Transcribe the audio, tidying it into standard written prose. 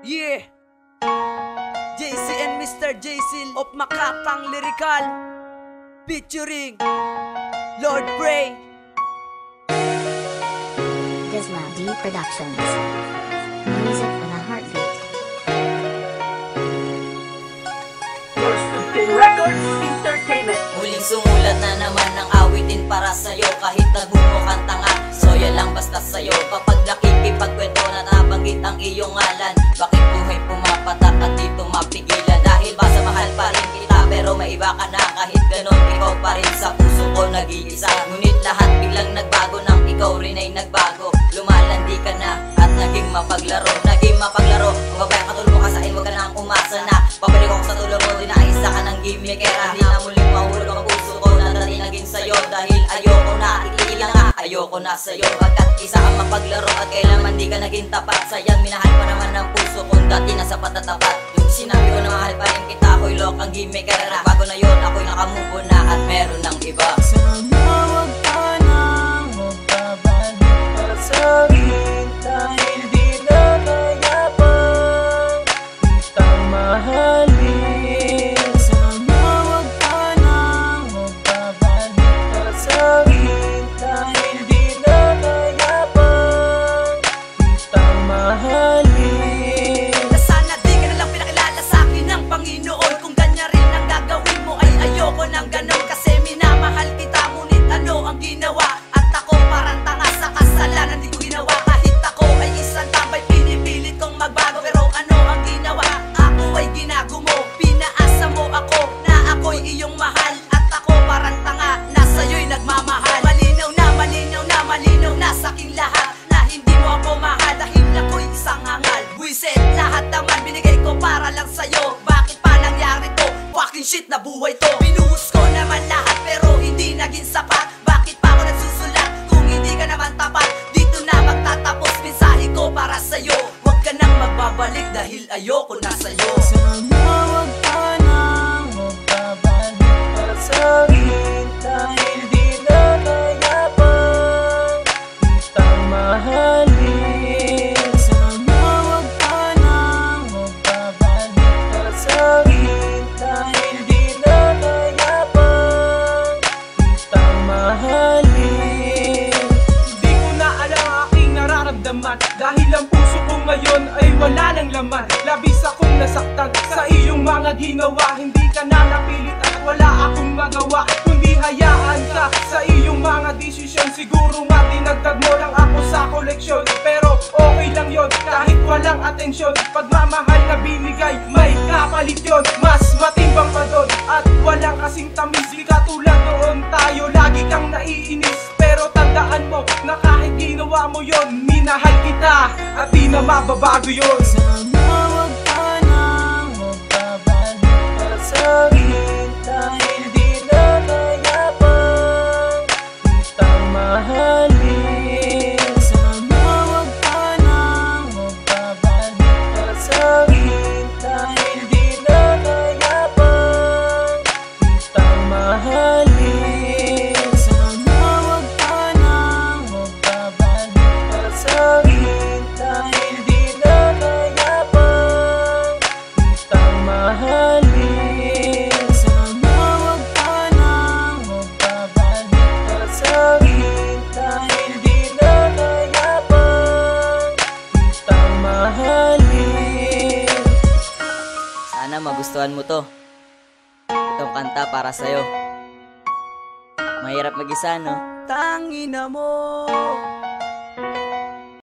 Yeah, JC and Mr. JC of Makatang Lyrical featuring Lord Bray, Gizla D Productions. Music with a heartbeat. Records Entertainment. Muling sumulat na naman ng awitin para sa'yo. Kahit nagmumukhang tanga, soya lang basta sa'yo. Kapag nakikipagkwento na nabanggit ang iyong ngalan, bakit buhay pumapatak at dito mapigilan? Dahil ba sa mahal pa rin kita, pero may iba ka na. Kahit ganon, ikaw pa rin sa puso ko nag-iisa. Ngunit lahat biglang nagbago nang ikaw rin ay nagbago. Lumalandi ka na at naging mapaglaro. Kung babayang katulong ka sa'kin, huwag ka nang umasa na pabalik ako sa tulong mo, dinaisa ka ng gimmickera. Di na muling mahulog ang puso ko na dati naging sa'yo. Dahil ayoko na, itigil nga, ayoko na sa'yo. Pagkat isa kang mapaglaro at kailanman di ka naging tapat. Sayang minahal pa naman ng puso kung dati na sapat na tapat. Yung sinabi ko na mahal pa rin kita, ako'y lokang gimmickera. Bago na yun, ako'y nakamubo na at meron ng iba. Sana wag ka nang magbabalik pa sa'kin, dahil di na kaya pang kitang mahalin. Sana wag ka nang magbabalik pa sa'kin, dahil di na kaya pang kitang mahalin. Na sana di ka nalang pinakilala sa'kin ng Panginoon. Kung ganyan rin ang gagawin mo ay ayoko nang ganon. Kasi minamahal kita, ngunit ano ang ginawa? At ako parang tanga sa kasalanan di ko ginawa. Kahit ako ay isang tambay, pinipilit kong magbago. Pero ano ang ginawa? Ako ay ginago mo, pinaasa mo ako na ako'y iyong mahal. At ako parang tanga na sa'yo'y nagmamahal. Malinaw na, malinaw na, malinaw na sa'king lahat na hindi mo ako mahal dahil ako'y isang hangal. Buisit, lahat naman binigay ko para lang sa'yo. Bakit pa nangyari to? Fucking shit na buhay to. Binuhos ko naman lahat pero hindi naging sapat. Bakit pa ako nagsusulat kung hindi ka naman tapat? Dito na magtatapos mensahe ko para sa'yo. Huwag ka nang magbabalik dahil ayoko na sa'yo. Sana wag ka nang magbabalik pa sa'kin, dahil di na kaya pang kitang mahalin. Sana wag ka nang magbabalik pa sa'kin, dahil di na kaya pang kitang mahalin. Di ko na alam ang aking nararamdaman, dahil ang puso ko ngayon ay wala ng laman. Labis akong nasaktan sa iyong mga ginawa. Hindi ka na napilit at wala akong magawa, kundi hayaan ka sa iyong mga desisyon. Siguro nga dinagdag mo lang ako sa koleksyon, pero okay lang yon kahit walang atensyon. Pagmamahal na binigay, may kapalit yon. Mas matimbang pa doon at walang kasing tamis. Di katulad noon tayo, lagi kang naiinis. Pero tandaan mo na kahit ginawa mo yon, minahal kita at di na mababago yon. Sana wag ka nang magbabalik pa sa'kin, dahil di na kaya pang kitang mahalin. Sana wag ka nang magbabalik pa sa'kin, dahil di na kaya pang kitang mahalin. Sana wag ka nang magbabalik pa sa'kin, dahil di na kaya pang kitang mahalin. Sana wag ka nang magbabalik pa sa'kin, dahil di na kaya pang kitang mahalin. Sana magustuhan mo to. Itong kanta para sa'yo. Mahirap mag-isa, no? Tangina mo,